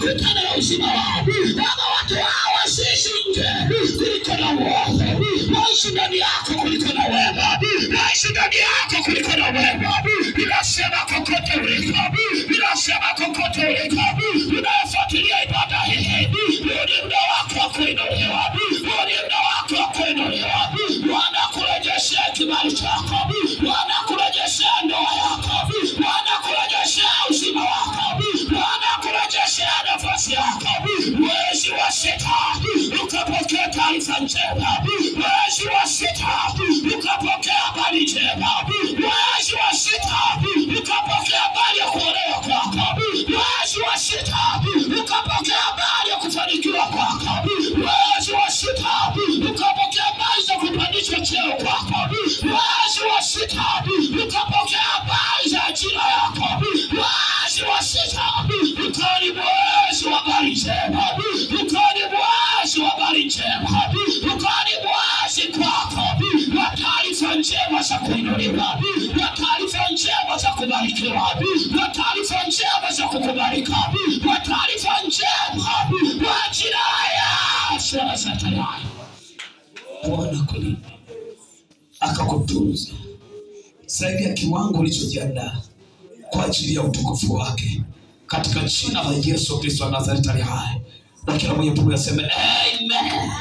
wakutane na uzima wao. Baba, watu hawa sisi nje kuliko na uovu, waishi ndani yako kuliko na wema, waishi ndani yako kuliko na wema. Ninasema kokote uliko, ninasema kokote uliko, unayefuatilia ibada hii, ni muda wako wa kuinuliwa, ni muda wako wa kuinuliwa. Bwana kurejeshea kibali chako, Bwana kurejeshea ndoa yako, Bwana kurejeshea uzima wako, Bwana kurejeshea nafasi yako. Mwezi wa sita ukapokea taarifa njema, mwezi wa sita ukapokea habari njema, mwezi wa sita ukapokea habari ya kuolewa kwako, mwezi wa sita ukapokea habari ya kufanikiwa kwako, mwezi wa sita ukapokea habari za kupandishwa cheo kwako, mwezi wa sita ukapokea habari za ajira yako, mwezi wa sita ukani mwezi wa habari njema, ukani mwezi wa habari njema, ukani mwezi kwako wa taarifa njema za kuinuliwa, wa taarifa njema za kubarikiwa, wa taarifa njema za kukubalika, wa taarifa njema wa jina la Yesu Nazareti. Bwana kulinda akakutunza zaidi ya kiwango ulichojiandaa kwa ajili ya utukufu wake, katika jina la Yesu Kristo wa Nazareti aliye hai. Na kila mwenye pumzi aseme amen.